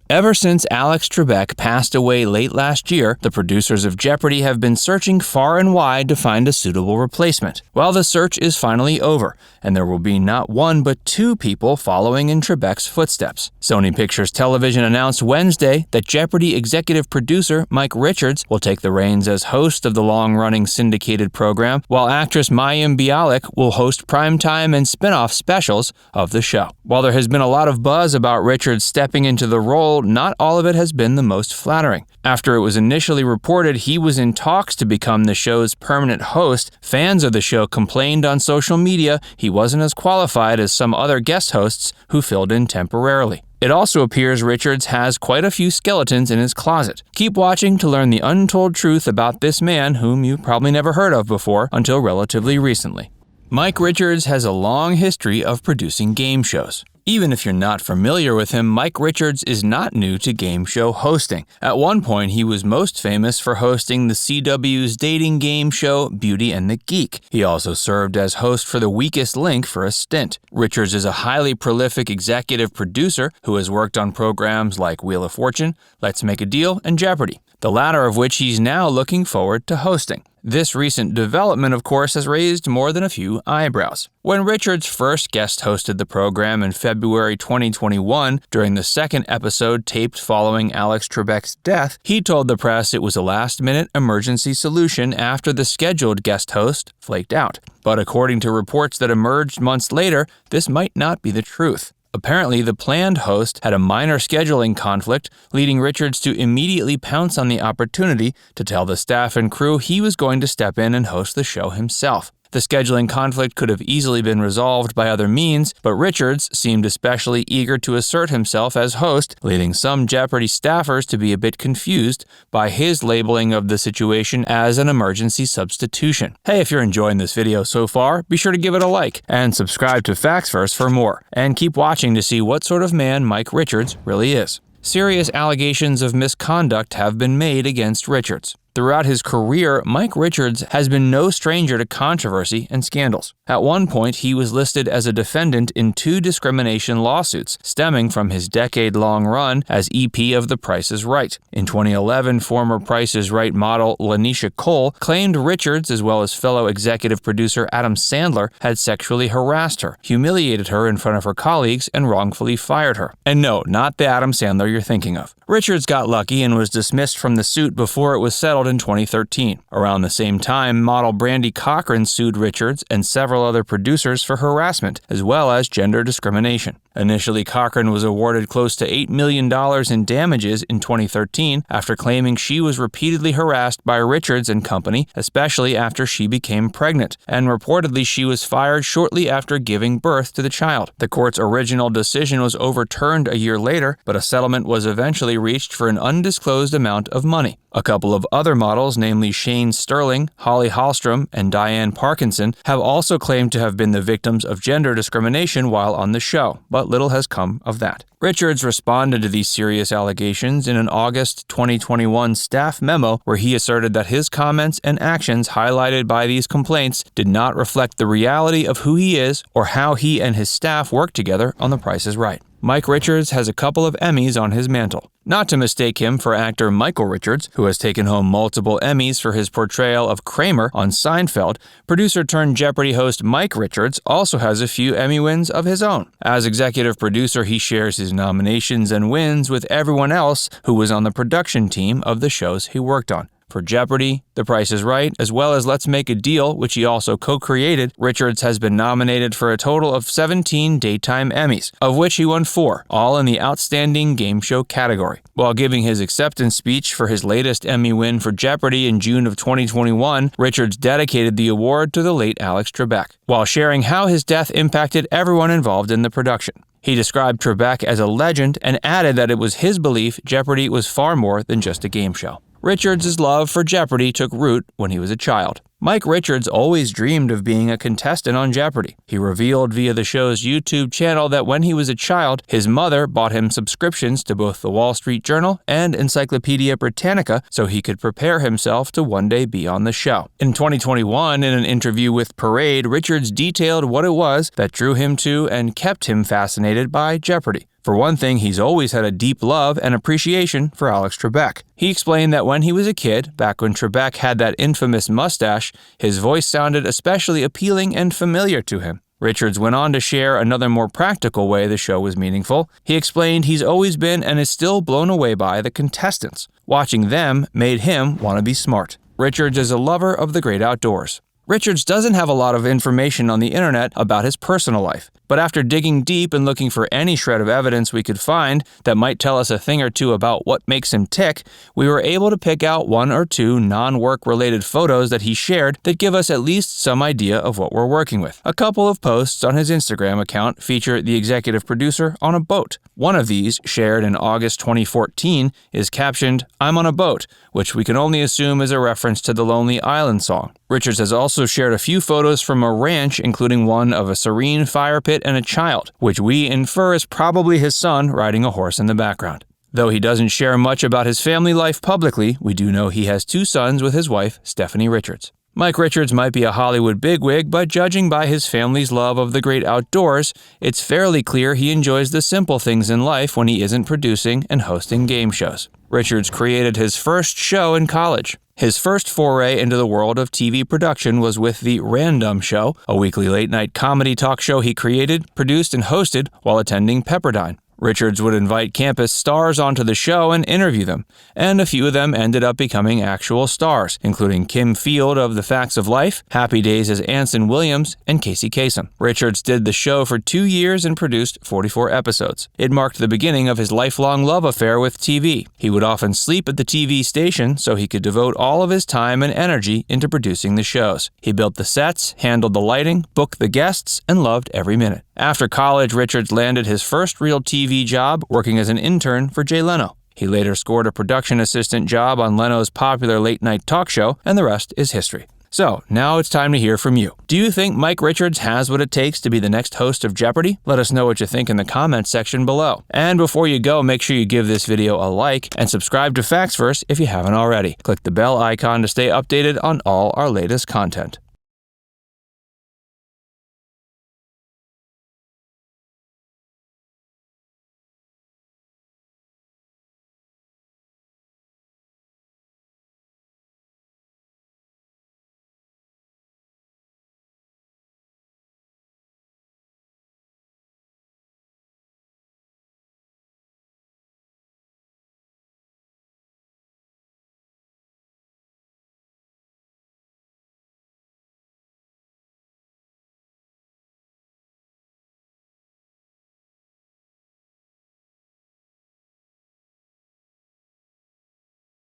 Ever since Alex Trebek passed away late last year, the producers of Jeopardy have been searching far and wide to find a suitable replacement. Well, the search is finally over, and there will be not one but two people following in Trebek's footsteps. Sony Pictures Television announced Wednesday that Jeopardy executive producer Mike Richards will take the reins as host of the long-running syndicated program, while actress Mayim Bialik will host primetime and spin-off specials of the show. While there has been a lot of buzz about Richards stepping into the role, not all of it has been the most flattering. After it was initially reported he was in talks to become the show's permanent host, fans of the show complained on social media he wasn't as qualified as some other guest hosts who filled in temporarily. It also appears Richards has quite a few skeletons in his closet. Keep watching to learn the untold truth about this man whom you probably never heard of before until relatively recently. Mike Richards has a long history of producing game shows. Even if you're not familiar with him, Mike Richards is not new to game show hosting. At one point, he was most famous for hosting the CW's dating game show Beauty and the Geek. He also served as host for The Weakest Link for a stint. Richards is a highly prolific executive producer who has worked on programs like Wheel of Fortune, Let's Make a Deal, and Jeopardy, the latter of which he's now looking forward to hosting. This recent development, of course, has raised more than a few eyebrows. When Richards first guest hosted the program in February 2021, during the second episode taped following Alex Trebek's death, he told the press it was a last-minute emergency solution after the scheduled guest host flaked out. But according to reports that emerged months later, this might not be the truth. Apparently, the planned host had a minor scheduling conflict, leading Richards to immediately pounce on the opportunity to tell the staff and crew he was going to step in and host the show himself. The scheduling conflict could have easily been resolved by other means, but Richards seemed especially eager to assert himself as host, leading some Jeopardy staffers to be a bit confused by his labeling of the situation as an emergency substitution. Hey, if you're enjoying this video so far, be sure to give it a like and subscribe to Facts First for more, and keep watching to see what sort of man Mike Richards really is. Serious allegations of misconduct have been made against Richards. Throughout his career, Mike Richards has been no stranger to controversy and scandals. At one point, he was listed as a defendant in 2 discrimination lawsuits, stemming from his decade-long run as EP of The Price is Right. In 2011, former Price is Right model Lanisha Cole claimed Richards, as well as fellow executive producer Adam Sandler, had sexually harassed her, humiliated her in front of her colleagues, and wrongfully fired her. And no, not the Adam Sandler you're thinking of. Richards got lucky and was dismissed from the suit before it was settled in 2013. Around the same time, model Brandy Cochran sued Richards and several other producers for harassment, as well as gender discrimination. Initially, Cochran was awarded close to $8 million in damages in 2013 after claiming she was repeatedly harassed by Richards and company, especially after she became pregnant, and reportedly she was fired shortly after giving birth to the child. The court's original decision was overturned a year later, but a settlement was eventually reached for an undisclosed amount of money. A couple of other models, namely Shane Sterling, Holly Hallstrom, and Diane Parkinson, have also claimed to have been the victims of gender discrimination while on the show, but little has come of that. Richards responded to these serious allegations in an August 2021 staff memo where he asserted that his comments and actions highlighted by these complaints did not reflect the reality of who he is or how he and his staff work together on The Price is Right. Mike Richards has a couple of Emmys on his mantle. Not to mistake him for actor Michael Richards, who has taken home multiple Emmys for his portrayal of Kramer on Seinfeld, producer-turned-Jeopardy host Mike Richards also has a few Emmy wins of his own. As executive producer, he shares his nominations and wins with everyone else who was on the production team of the shows he worked on. For Jeopardy, The Price is Right, as well as Let's Make a Deal, which he also co-created, Richards has been nominated for a total of 17 daytime Emmys, of which he won 4, all in the Outstanding Game Show category. While giving his acceptance speech for his latest Emmy win for Jeopardy in June of 2021, Richards dedicated the award to the late Alex Trebek, while sharing how his death impacted everyone involved in the production. He described Trebek as a legend and added that it was his belief Jeopardy was far more than just a game show. Richards' love for Jeopardy took root when he was a child. Mike Richards always dreamed of being a contestant on Jeopardy. He revealed via the show's YouTube channel that when he was a child, his mother bought him subscriptions to both the Wall Street Journal and Encyclopedia Britannica so he could prepare himself to one day be on the show. In 2021, in an interview with Parade, Richards detailed what it was that drew him to and kept him fascinated by Jeopardy. For one thing, he's always had a deep love and appreciation for Alex Trebek. He explained that when he was a kid, back when Trebek had that infamous mustache, his voice sounded especially appealing and familiar to him. Richards went on to share another more practical way the show was meaningful. He explained he's always been and is still blown away by the contestants. Watching them made him want to be smart. Richards is a lover of the great outdoors. Richards doesn't have a lot of information on the internet about his personal life, but after digging deep and looking for any shred of evidence we could find that might tell us a thing or two about what makes him tick, we were able to pick out 1 or 2 non-work related photos that he shared that give us at least some idea of what we're working with. A couple of posts on his Instagram account feature the executive producer on a boat. One of these, shared in August 2014, is captioned, "I'm on a boat," which we can only assume is a reference to the Lonely Island song. Richards has also shared a few photos from a ranch, including one of a serene fire pit and a child, which we infer is probably his son riding a horse in the background. Though he doesn't share much about his family life publicly, we do know he has 2 sons with his wife, Stephanie Richards. Mike Richards might be a Hollywood bigwig, but judging by his family's love of the great outdoors, it's fairly clear he enjoys the simple things in life when he isn't producing and hosting game shows. Richards created his first show in college. His first foray into the world of TV production was with The Random Show, a weekly late-night comedy talk show he created, produced, and hosted while attending Pepperdine. Richards would invite campus stars onto the show and interview them, and a few of them ended up becoming actual stars, including Kim Field of The Facts of Life, Happy Days as Anson Williams, and Casey Kasem. Richards did the show for 2 years and produced 44 episodes. It marked the beginning of his lifelong love affair with TV. He would often sleep at the TV station so he could devote all of his time and energy into producing the shows. He built the sets, handled the lighting, booked the guests, and loved every minute. After college, Richards landed his first real TV job working as an intern for Jay Leno. He later scored a production assistant job on Leno's popular late-night talk show, and the rest is history. So, now it's time to hear from you. Do you think Mike Richards has what it takes to be the next host of Jeopardy? Let us know what you think in the comments section below. And before you go, make sure you give this video a like and subscribe to Facts Verse if you haven't already. Click the bell icon to stay updated on all our latest content.